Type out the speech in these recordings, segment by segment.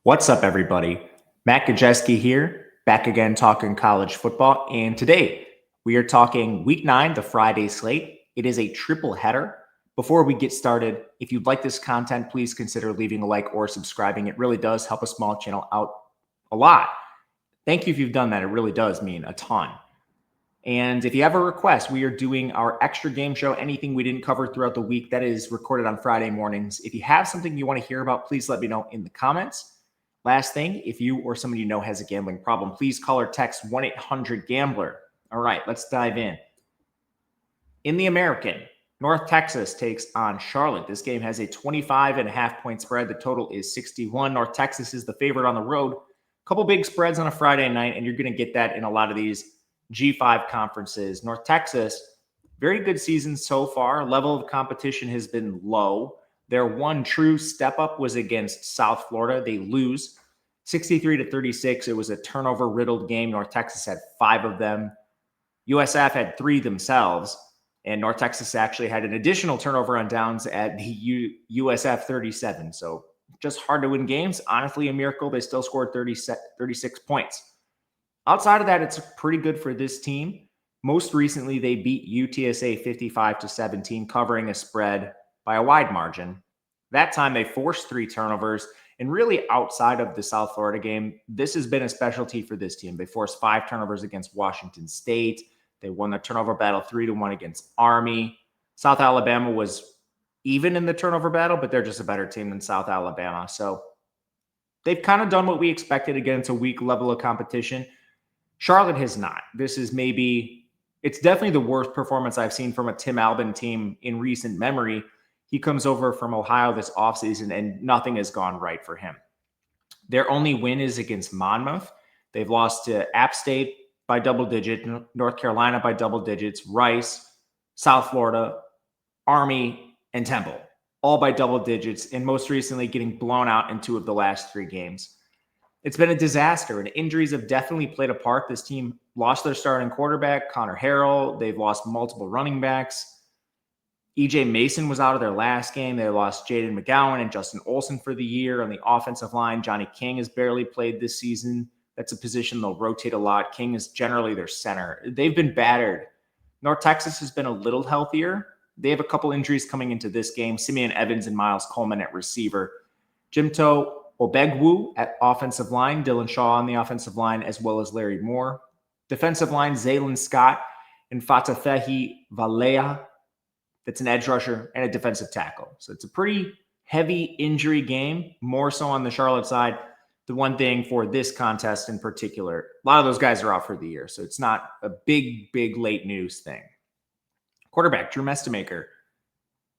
What's up, everybody? Matt Gajewski here, back again talking college football. And today we are talking week 9, the Friday slate. It is a triple header. Before we get started, if you'd like this content, please consider leaving a like or subscribing. It really does help a small channel out a lot. Thank you if you've done that. It really does mean a ton. And if you have a request, we are doing our extra game show, anything we didn't cover throughout the week, that is recorded on Friday mornings. If you have something you want to hear about, please let me know in the comments. Last thing, if you or somebody you know has a gambling problem, please call or text 1-800-GAMBLER. All right, let's dive in. In the American, North Texas takes on Charlotte. This game has a 25.5-point spread. The total is 61. North Texas is the favorite on the road. A couple big spreads on a Friday night, and you're going to get that in a lot of these G5 conferences. North Texas, very good season so far. Level of competition has been low. Their one true step up was against South Florida. They lose 63-36. It was a turnover riddled game. North Texas had 5 of them. USF had 3 themselves. And North Texas actually had an additional turnover on downs at the USF 37. So just hard to win games. Honestly, a miracle. They still scored 36 points. Outside of that, it's pretty good for this team. Most recently, they beat UTSA 55-17, covering a spread by a wide margin. That time, they forced 3 turnovers. And really, outside of the South Florida game, this has been a specialty for this team. They forced 5 turnovers against Washington State. They won the turnover battle 3-1 against Army. South Alabama was even in the turnover battle, but they're just a better team than South Alabama. So they've kind of done what we expected against a weak level of competition. Charlotte has not. It's definitely the worst performance I've seen from a Tim Albin team in recent memory. He comes over from Ohio this offseason, and nothing has gone right for him. Their only win is against Monmouth. They've lost to App State by double digits, North Carolina by double digits, Rice, South Florida, Army, and Temple, all by double digits, and most recently getting blown out in 2 of the last 3 games. It's been a disaster, and injuries have definitely played a part. This team lost their starting quarterback, Connor Harrell. They've lost multiple running backs. EJ Mason was out of their last game. They lost Jaden McGowan and Justin Olson for the year. On the offensive line, Johnny King has barely played this season. That's a position they'll rotate a lot. King is generally their center. They've been battered. North Texas has been a little healthier. They have a couple injuries coming into this game. Simeon Evans and Miles Coleman at receiver. Jimto Obegwu at offensive line. Dylan Shaw on the offensive line, as well as Larry Moore. Defensive line, Zaylon Scott and Fatafehi Valea. That's an edge rusher and a defensive tackle. So it's a pretty heavy injury game, more so on the Charlotte side. The one thing for this contest in particular, a lot of those guys are out for the year, so it's not a big late news thing. Quarterback, Drew Mestemaker.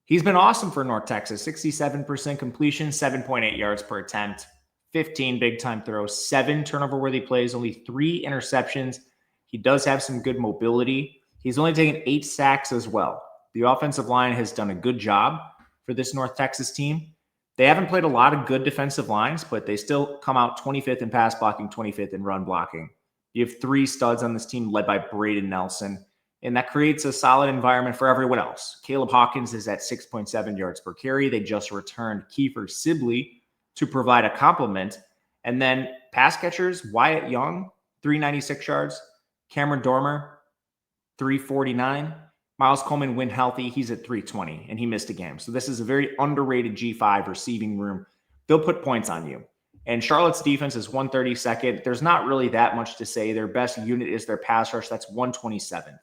He's been awesome for North Texas. 67% completion, 7.8 yards per attempt, 15 big-time throws, 7 turnover-worthy plays, only 3 interceptions. He does have some good mobility. He's only taken 8 sacks as well. The offensive line has done a good job for this North Texas team. They haven't played a lot of good defensive lines, but they still come out 25th in pass blocking, 25th in run blocking. You have 3 studs on this team led by Braden Nelson, and that creates a solid environment for everyone else. Caleb Hawkins is at 6.7 yards per carry. They just returned Kiefer Sibley to provide a complement. And then pass catchers, Wyatt Young, 396 yards. Cameron Dormer, 349. Miles Coleman, when healthy, he's at 320, and he missed a game. So this is a very underrated G5 receiving room. They'll put points on you. And Charlotte's defense is 132nd. There's not really that much to say. Their best unit is their pass rush. That's 127th.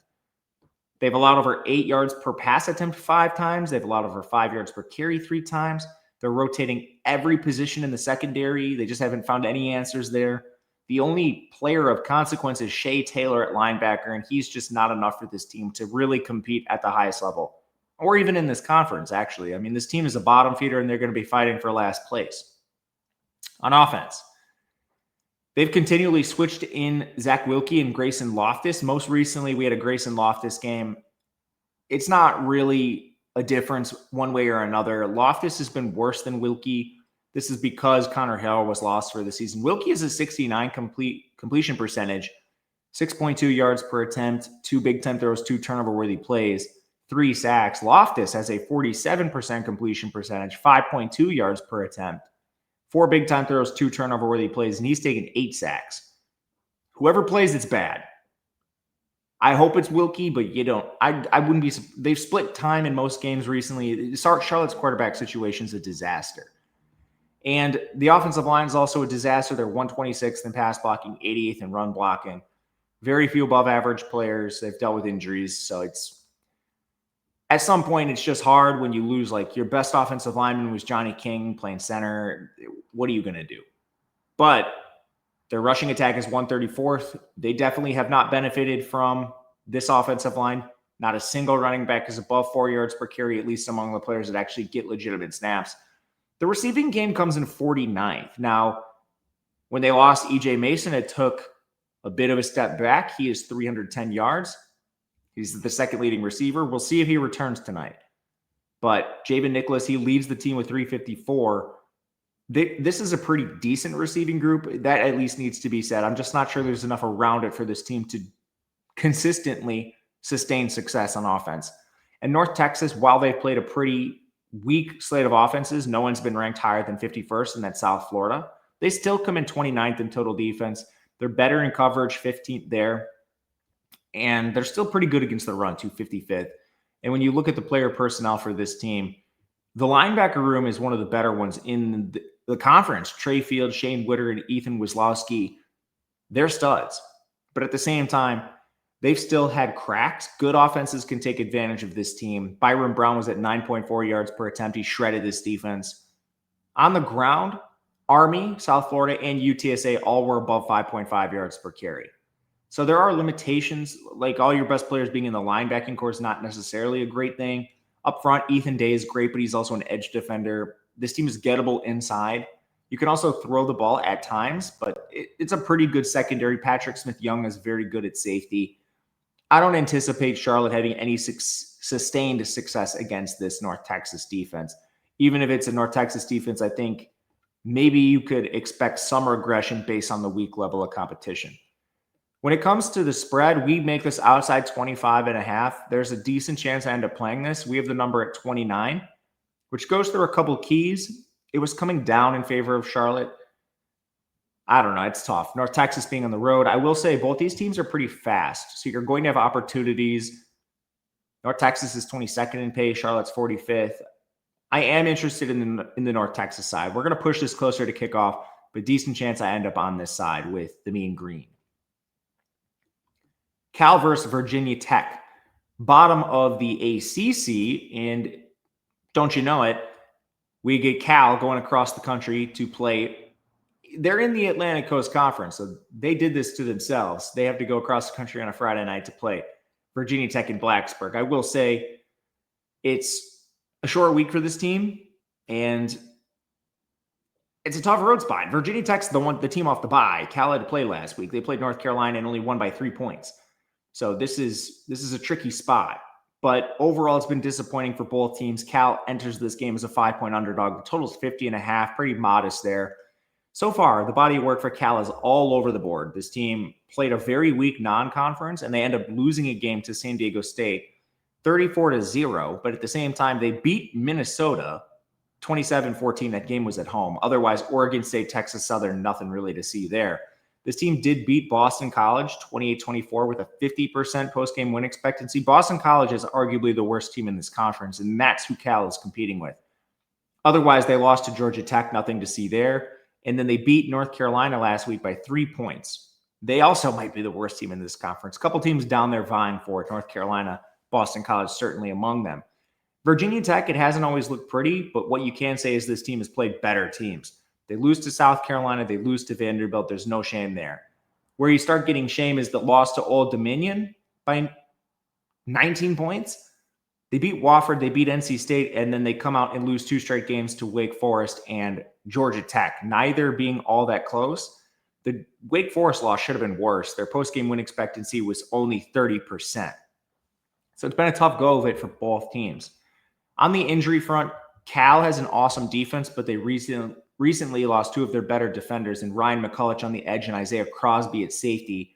They've allowed over 8 yards per pass attempt 5 times. They've allowed over 5 yards per carry 3 times. They're rotating every position in the secondary. They just haven't found any answers there. The only player of consequence is Shea Taylor at linebacker, and he's just not enough for this team to really compete at the highest level, or even in this conference, actually. I mean, this team is a bottom feeder, and they're going to be fighting for last place. On offense, they've continually switched in Zach Wilkie and Grayson Loftus. Most recently, we had a Grayson Loftus game. It's not really a difference one way or another. Loftus has been worse than Wilkie. This is because Connor Harrell was lost for the season. Wilkie has a 69 completion percentage, 6.2 yards per attempt, 2 big-time throws, 2 turnover-worthy plays, 3 sacks. Loftus has a 47% completion percentage, 5.2 yards per attempt, 4 big-time throws, 2 turnover-worthy plays, and he's taken 8 sacks. Whoever plays, it's bad. I hope it's Wilkie, but you don't. I wouldn't be. They've split time in most games recently. Charlotte's quarterback situation is a disaster. And the offensive line is also a disaster. They're 126th in pass blocking, 88th in run blocking. Very few above average players. They've dealt with injuries. So it's at some point, it's just hard when you lose. Like your best offensive lineman was Johnny King playing center. What are you going to do? But their rushing attack is 134th. They definitely have not benefited from this offensive line. Not a single running back is above 4 yards per carry, at least among the players that actually get legitimate snaps. The receiving game comes in 49th. Now, when they lost E.J. Mason, it took a bit of a step back. He is 310 yards. He's the second leading receiver. We'll see if he returns tonight. But Javen Nicholas, he leads the team with 354. This is a pretty decent receiving group. That at least needs to be said. I'm just not sure there's enough around it for this team to consistently sustain success on offense. And North Texas, while they've played a pretty weak slate of offenses, no one's been ranked higher than 51st, and that's South Florida. They still come in 29th in total defense. They're better in coverage, 15th there. And they're still pretty good against the run, 255th. And when you look at the player personnel for this team, the linebacker room is one of the better ones in the conference. Trey Field, Shane Witter, and Ethan Wisłowski, they're studs. But at the same time, they've still had cracks. Good offenses can take advantage of this team. Byron Brown was at 9.4 yards per attempt. He shredded this defense. On the ground, Army, South Florida, and UTSA all were above 5.5 yards per carry. So there are limitations, like all your best players being in the linebacking core is not necessarily a great thing. Up front, Ethan Day is great, but he's also an edge defender. This team is gettable inside. You can also throw the ball at times, but it's a pretty good secondary. Patrick Smith-Young is very good at safety. I don't anticipate Charlotte having any sustained success against this North Texas defense. Even if it's a North Texas defense, I think maybe you could expect some regression based on the weak level of competition. When it comes to the spread, we make this outside 25.5. There's a decent chance I end up playing this. We have the number at 29, which goes through a couple keys. It was coming down in favor of Charlotte. I don't know. It's tough. North Texas being on the road. I will say both these teams are pretty fast. So you're going to have opportunities. North Texas is 22nd in pace. Charlotte's 45th. I am interested in the North Texas side. We're going to push this closer to kickoff, but decent chance I end up on this side with the mean green. Cal versus Virginia Tech, bottom of the ACC, and don't you know it, we get Cal going across the country to play. They're in the Atlantic Coast Conference, so they did this to themselves. They have to go across the country on a Friday night to play Virginia Tech in Blacksburg. I will say it's a short week for this team, and it's a tough road spot. Virginia Tech's the team off the bye. Cal had to play last week. They played North Carolina and only won by 3 points. So this is a tricky spot. But overall, it's been disappointing for both teams. Cal enters this game as a 5-point underdog. The total is 50.5, pretty modest there. So far, the body of work for Cal is all over the board. This team played a very weak non-conference, and they end up losing a game to San Diego State, 34-0. But at the same time, they beat Minnesota 27-14. That game was at home. Otherwise, Oregon State, Texas Southern, nothing really to see there. This team did beat Boston College 28-24 with a 50% post-game win expectancy. Boston College is arguably the worst team in this conference, and that's who Cal is competing with. Otherwise, they lost to Georgia Tech, nothing to see there. And then they beat North Carolina last week by 3 points. They also might be the worst team in this conference. A couple teams down there vying for it. North Carolina, Boston College certainly among them. Virginia Tech, it hasn't always looked pretty, but what you can say is this team has played better teams. They lose to South Carolina. They lose to Vanderbilt. There's no shame there. Where you start getting shame is the loss to Old Dominion by 19 points. They beat Wofford. They beat NC State. And then they come out and lose 2 straight games to Wake Forest and Georgia Tech, neither being all that close. The Wake Forest loss should have been worse. Their post-game win expectancy was only 30%. So it's been a tough go of it for both teams. On the injury front, Cal has an awesome defense, but they recently lost 2 of their better defenders in Ryan McCulloch on the edge and Isaiah Crosby at safety.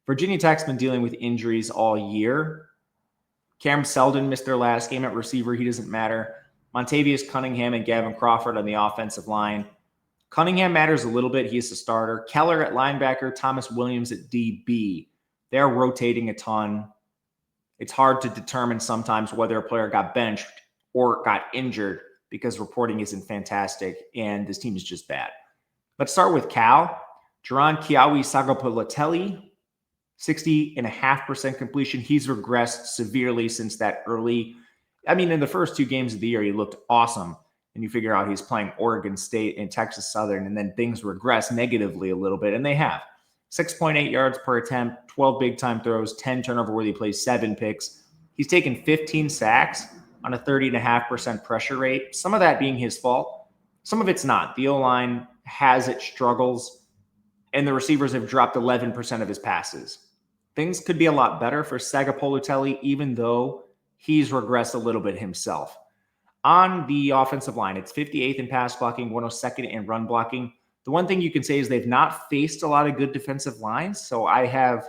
Virginia Tech's been dealing with injuries all year. Cam Selden missed their last game at receiver. He doesn't matter. Montavious Cunningham and Gavin Crawford on the offensive line. Cunningham matters a little bit. He is the starter. Keller at linebacker, Thomas Williams at DB. They're rotating a ton. It's hard to determine sometimes whether a player got benched or got injured because reporting isn't fantastic and this team is just bad. Let's start with Cal. Jaron Kiawi-Sagapolatelli, 60.5% completion. He's regressed severely since that early. In the first 2 games of the year, he looked awesome. And you figure out he's playing Oregon State and Texas Southern, and then things regress negatively a little bit, and they have. 6.8 yards per attempt, 12 big-time throws, 10 turnover-worthy plays, 7 picks. He's taken 15 sacks on a 30.5% pressure rate, some of that being his fault. Some of it's not. The O-line has its struggles, and the receivers have dropped 11% of his passes. Things could be a lot better for Sagapolatelli, even though he's regressed a little bit himself. On the offensive line, it's 58th in pass blocking, 102nd in run blocking. The one thing you can say is they've not faced a lot of good defensive lines, so I have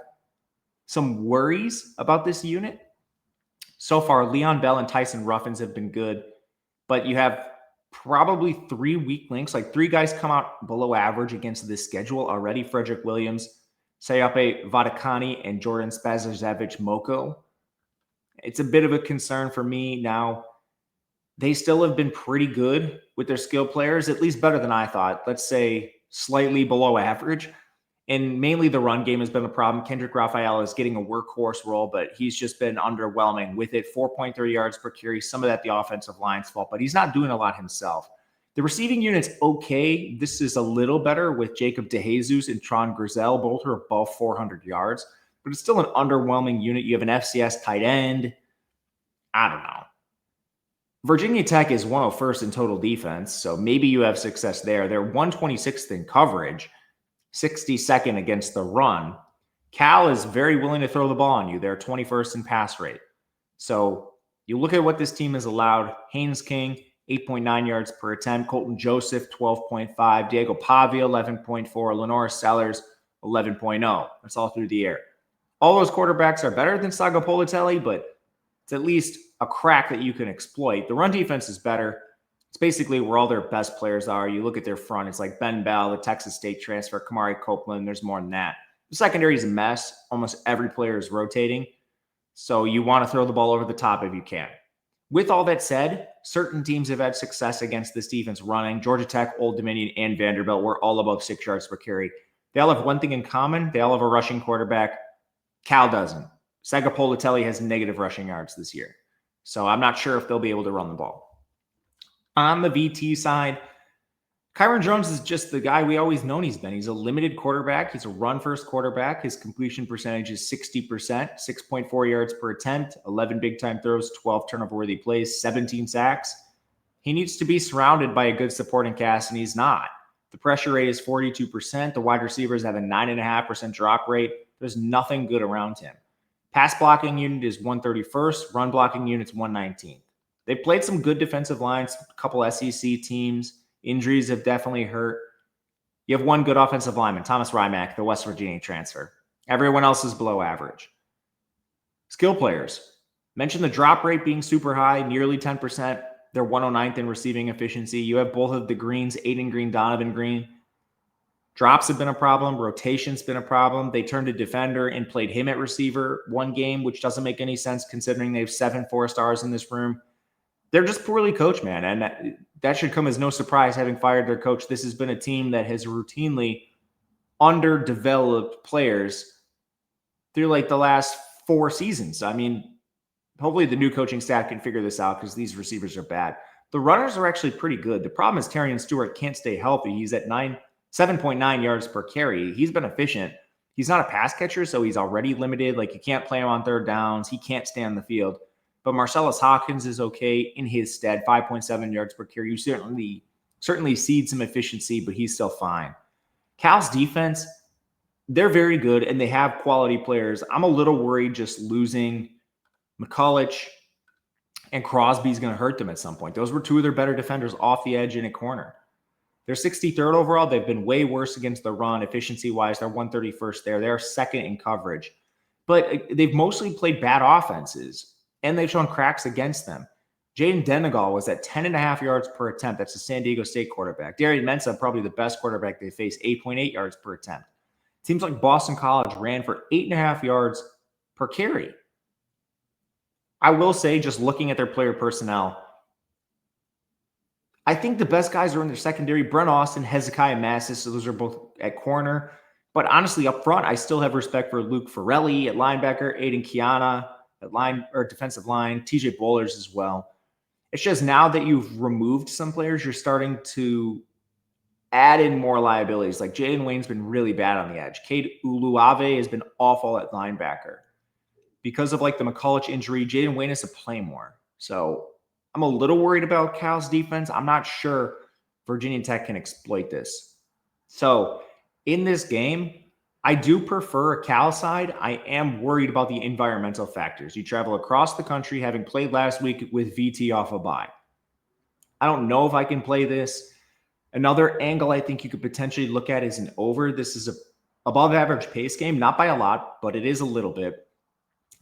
some worries about this unit. So far, Leon Bell and Tyson Ruffins have been good, but you have probably 3 weak links, like 3 guys come out below average against this schedule already. Frederick Williams, Sayape Vadakani, and Jordan Spazarevich-Moko. It's a bit of a concern for me now. They still have been pretty good with their skill players, at least better than I thought. Let's say slightly below average. And mainly the run game has been a problem. Kendrick Raphael is getting a workhorse role, but he's just been underwhelming with it. 4.3 yards per carry. Some of that the offensive line's fault, but he's not doing a lot himself. The receiving unit's okay. This is a little better with Jacob DeJesus and Tron Grizel. Both are above 400 yards, but it's still an underwhelming unit. You have an FCS tight end. I don't know. Virginia Tech is 101st in total defense, so maybe you have success there. They're 126th in coverage, 62nd against the run. Cal is very willing to throw the ball on you. They're 21st in pass rate. So you look at what this team has allowed. Haynes King, 8.9 yards per attempt. Colton Joseph, 12.5. Diego Pavia, 11.4. Lenore Sellers, 11.0. That's all through the air. All those quarterbacks are better than Sagapolatelli, but it's at least a crack that you can exploit. The run defense is better. It's basically where all their best players are. You look at their front, it's like Ben Bell, the Texas State transfer, Kamari Copeland. There's more than that. The secondary is a mess. Almost every player is rotating. So you want to throw the ball over the top if you can. With all that said, certain teams have had success against this defense running. Georgia Tech, Old Dominion, and Vanderbilt were all above 6 yards per carry. They all have one thing in common. They all have a rushing quarterback. Cal doesn't. Sagapolatelli has negative rushing yards this year. So I'm not sure if they'll be able to run the ball. On the VT side, Kyron Jones is just the guy we always known he's been. He's a limited quarterback. He's a run-first quarterback. His completion percentage is 60%, 6.4 yards per attempt, 11 big-time throws, 12 turnover-worthy plays, 17 sacks. He needs to be surrounded by a good supporting cast, and he's not. The pressure rate is 42%. The wide receivers have a 9.5% drop rate. There's nothing good around him. Pass blocking unit is 131st. Run blocking unit's 119th. They've played some good defensive lines, a couple SEC teams. Injuries have definitely hurt. You have one good offensive lineman, Thomas Rymack, the West Virginia transfer. Everyone else is below average. Skill players. Mentioned the drop rate being super high, nearly 10%. They're 109th in receiving efficiency. You have both of the Greens, Aiden Green, Donovan Green. Drops have been a problem. Rotation's been a problem. They turned a defender and played him at receiver one game, which doesn't make any sense considering they have 7 4-stars in this room. They're just poorly coached, man. And that should come as no surprise having fired their coach. This has been a team that has routinely underdeveloped players through like the last 4 seasons. Hopefully the new coaching staff can figure this out because these receivers are bad. The runners are actually pretty good. The problem is Terrion Stewart can't stay healthy. He's at 7.9 yards per carry. He's been efficient. He's not a pass catcher, so he's already limited. Like, you can't play him on third downs. He can't stay on the field. But Marcellus Hawkins is okay in his stead, 5.7 yards per carry. You certainly see some efficiency, but he's still fine. Cal's defense, they're very good, and they have quality players. I'm a little worried just losing McCulloch and Crosby is going to hurt them at some point. Those were 2 of their better defenders off the edge in a corner. They're 63rd overall. They've been way worse against the run efficiency-wise. They're 131st there. They're 2nd in coverage. But they've mostly played bad offenses, and they've shown cracks against them. Jaden Denegal was at 10.5 yards per attempt. That's the San Diego State quarterback. Darian Mensah, probably the best quarterback they faced, 8.8 yards per attempt. Teams like Boston College ran for 8.5 yards per carry. I will say, just looking at their player personnel, I think the best guys are in their secondary. Brent Austin, Hezekiah Massis, so those are both at corner. But honestly, up front, I still have respect for Luke Farrelly at linebacker, Aiden Kiana at line or defensive line, TJ Bowlers as well. It's just now that you've removed some players, you're starting to add in more liabilities. Like Jaden Wayne's been really bad on the edge. Cade Uluave has been awful at linebacker. Because of like the McCulloch injury, Jaden Wayne has to play more. So I'm a little worried about Cal's defense. I'm not sure Virginia Tech can exploit this. So in this game, I do prefer a Cal side. I am worried about the environmental factors. You travel across the country, having played last week with VT off a bye. I don't know if I can play this. Another angle I think you could potentially look at is an over. This is a above average pace game, not by a lot, but it is a little bit.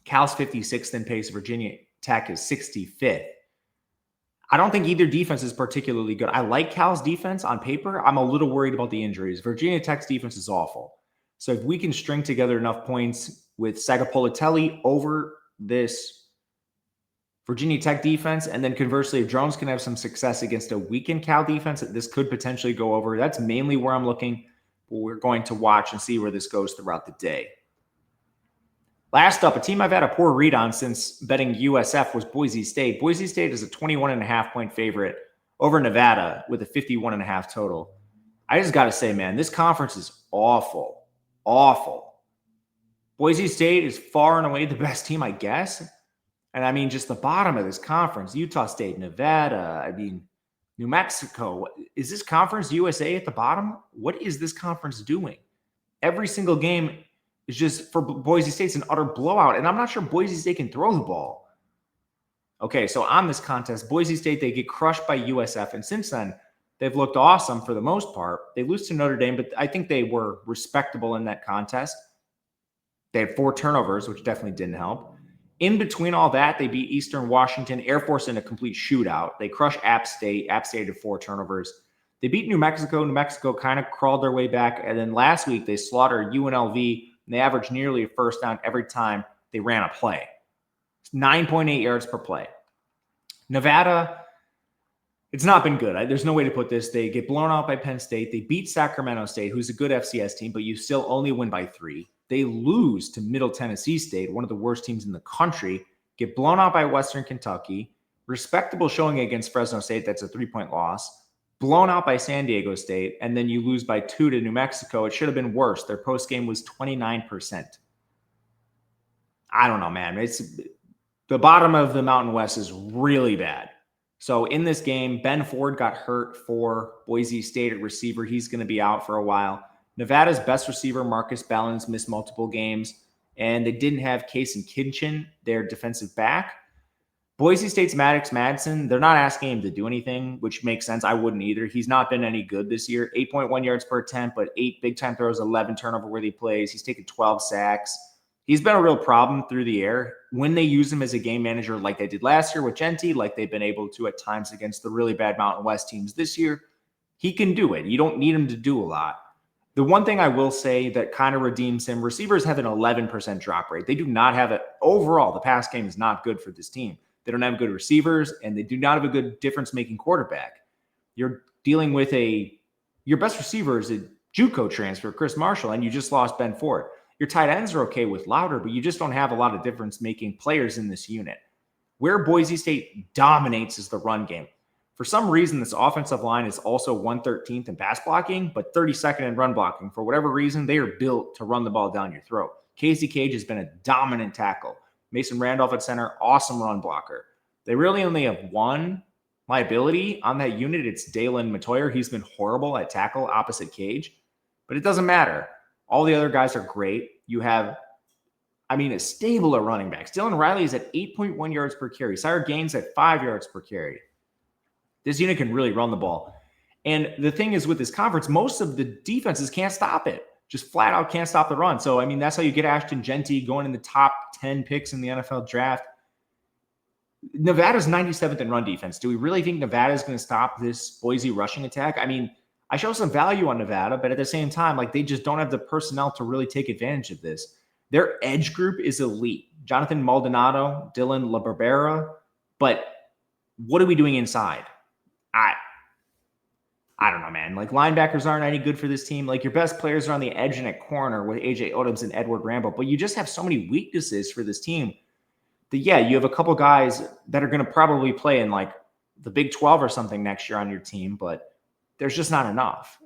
Cal's 56th in pace. Virginia Tech is 65th. I don't think either defense is particularly good. I like Cal's defense on paper. I'm a little worried about the injuries. Virginia Tech's defense is awful. So if we can string together enough points with Sagapolitelli over this Virginia Tech defense, and then conversely, if Jones can have some success against a weakened Cal defense, this could potentially go over. That's mainly where I'm looking. But we're going to watch and see where this goes throughout the day. Last up, a team I've had a poor read on since betting USF was Boise State. Boise State is a 21.5-point favorite over Nevada with a 51.5 total. I just got to say, man, this conference is awful. Awful. Boise State is far and away the best team, I guess. And I mean, just the bottom of this conference, Utah State, Nevada, I mean, New Mexico. Is this conference USA at the bottom? What is this conference doing? Every single game is just, for Boise State's an utter blowout. And I'm not sure Boise State can throw the ball. Okay, so on this contest, Boise State, they get crushed by USF. And since then, they've looked awesome for the most part. They lose to Notre Dame, but I think they were respectable in that contest. They had 4 turnovers, which definitely didn't help. In between all that, they beat Eastern Washington, Air Force in a complete shootout. They crushed App State. App State had 4 turnovers. They beat New Mexico. New Mexico kind of crawled their way back. And then last week, they slaughtered UNLV, and they averaged nearly a first down every time they ran a play. It's 9.8 yards per play. Nevada, it's not been good. There's no way to put this. They get blown out by Penn State. They beat Sacramento State, who's a good FCS team, but you still only win by 3. They lose to Middle Tennessee State, one of the worst teams in the country, get blown out by Western Kentucky, respectable showing against Fresno State, that's a 3-point loss, blown out by San Diego State, and then you lose by 2 to New Mexico. It should have been worse. Their postgame was 29%. I don't know, man. It's the bottom of the Mountain West is really bad. So in this game, Ben Ford got hurt for Boise State at receiver. He's going to be out for a while. Nevada's best receiver, Marcus Ballins, missed multiple games, and they didn't have Case and Kitchen, their defensive back. Boise State's Maddox Madsen, they're not asking him to do anything, which makes sense. I wouldn't either. He's not been any good this year. 8.1 yards per attempt, but 8 big-time throws, 11 turnover-worthy plays. He's taken 12 sacks. He's been a real problem through the air. When they use him as a game manager like they did last year with Genty, like they've been able to at times against the really bad Mountain West teams this year, he can do it. You don't need him to do a lot. The one thing I will say that kind of redeems him, receivers have an 11% drop rate. They do not have it. Overall, the pass game is not good for this team. They don't have good receivers, and they do not have a good difference-making quarterback. You're dealing with your best receiver is a JUCO transfer, Chris Marshall, and you just lost Ben Ford. Your tight ends are okay with Louder, but you just don't have a lot of difference-making players in this unit. Where Boise State dominates is the run game. For some reason, this offensive line is also 113th in pass blocking, but 32nd in run blocking. For whatever reason, they are built to run the ball down your throat. Casey Cage has been a dominant tackle. Mason Randolph at center, awesome run blocker. They really only have one liability on that unit. It's Dalen Matoyer. He's been horrible at tackle opposite Cage, but it doesn't matter. All the other guys are great. You have, a stable of running backs. Dylan Riley is at 8.1 yards per carry. Sire Gaines at 5 yards per carry. This unit can really run the ball. And the thing is with this conference, most of the defenses can't stop it. Just flat out can't stop the run. So, that's how you get Ashton Genty going in the top 10 picks in the NFL draft. Nevada's 97th in run defense. Do we really think Nevada is going to stop this Boise rushing attack? I mean, I show some value on Nevada, but at the same time, like they just don't have the personnel to really take advantage of this. Their edge group is elite. Jonathan Maldonado, Dylan LaBarbera, but what are we doing inside? I don't know, man. Like linebackers aren't any good for this team. Like your best players are on the edge and at corner with AJ Odoms and Edward Rambo, but you just have so many weaknesses for this team that, yeah, you have a couple guys that are going to probably play in like the Big 12 or something next year on your team, but there's just not enough.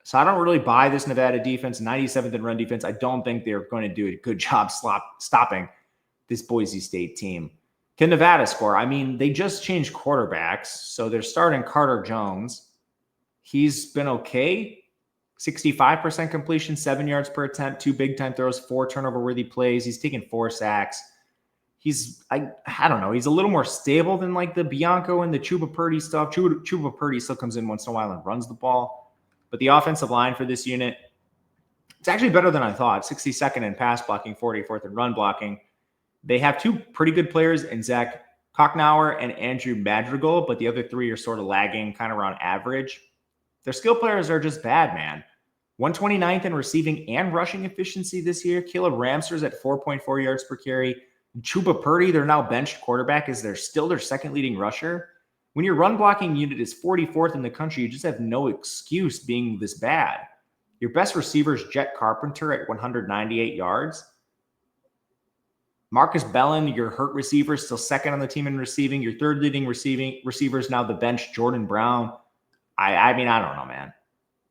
So I don't really buy this Nevada defense, 97th in run defense. I don't think they're going to do a good job stopping this Boise State team. Can Nevada score? I mean, they just changed quarterbacks, so they're starting Carter Jones. He's been okay. 65% completion, 7 yards per attempt, 2 big-time throws, 4 turnover-worthy plays. He's taken 4 sacks. I don't know. He's a little more stable than like the Bianco and the Chuba Purdy stuff. Chuba Purdy still comes in once in a while and runs the ball. But the offensive line for this unit, it's actually better than I thought. 62nd in pass blocking, 44th in run blocking. They have 2 pretty good players in Zach Kocknauer and Andrew Madrigal, but the other 3 are sort of lagging, kind of around average. Their skill players are just bad, man. 129th in receiving and rushing efficiency this year. Caleb Ramster's at 4.4 yards per carry. Chuba Purdy, their now benched quarterback, is still their second leading rusher. When your run blocking unit is 44th in the country, you just have no excuse being this bad. Your best receiver is Jet Carpenter at 198 yards. Marcus Bellin, your hurt receiver, is still second on the team in receiving. Your third leading receiver is now the bench, Jordan Brown. I mean, I don't know, man.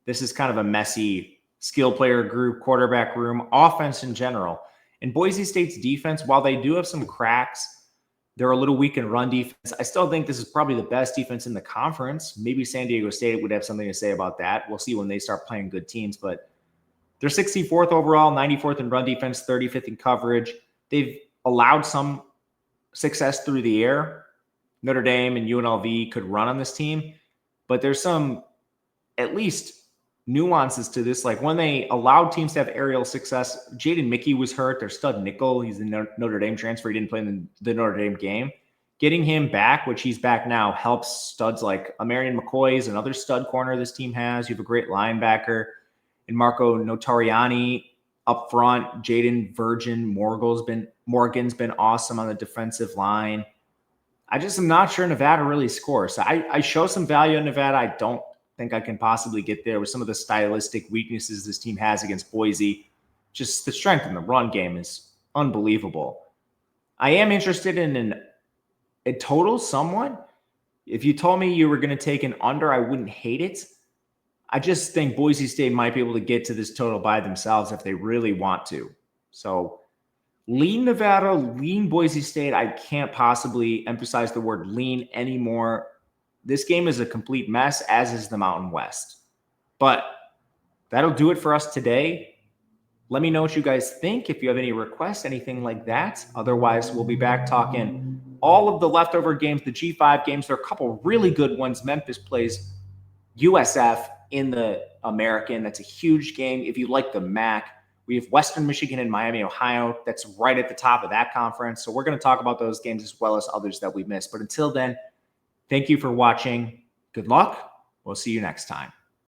This is kind of a messy skill player group, quarterback room, offense in general. And Boise State's defense, while they do have some cracks, they're a little weak in run defense. I still think this is probably the best defense in the conference. Maybe San Diego State would have something to say about that. We'll see when they start playing good teams. But they're 64th overall, 94th in run defense, 35th in coverage. They've allowed some success through the air. Notre Dame and UNLV could run on this team. But there's some, at least, nuances to this. Like when they allowed teams to have aerial success, Jaden Mickey was hurt. Their stud nickel, he's a Notre Dame transfer. He didn't play in the Notre Dame game. Getting him back, which he's back now, helps studs like Amarian McCoy is another stud corner this team has. You have a great linebacker in Marco Notarianni up front. Jaden Morgan's been awesome on the defensive line. I just am not sure Nevada really scores. So I show some value in Nevada. I don't think I can possibly get there with some of the stylistic weaknesses this team has against Boise. Just the strength in the run game is unbelievable. I am interested in a total somewhat. If you told me you were going to take an under, I wouldn't hate it. I just think Boise State might be able to get to this total by themselves if they really want to. So lean Nevada, lean Boise State. I can't possibly emphasize the word lean anymore. This game is a complete mess, as is the Mountain West. But that'll do it for us today. Let me know what you guys think. If you have any requests, anything like that. Otherwise, we'll be back talking all of the leftover games, the G5 games. There are a couple really good ones. Memphis plays USF in the American. That's a huge game. If you like the MAC, we have Western Michigan and Miami, Ohio. That's right at the top of that conference. So we're going to talk about those games as well as others that we missed. But until then, thank you for watching. Good luck. We'll see you next time.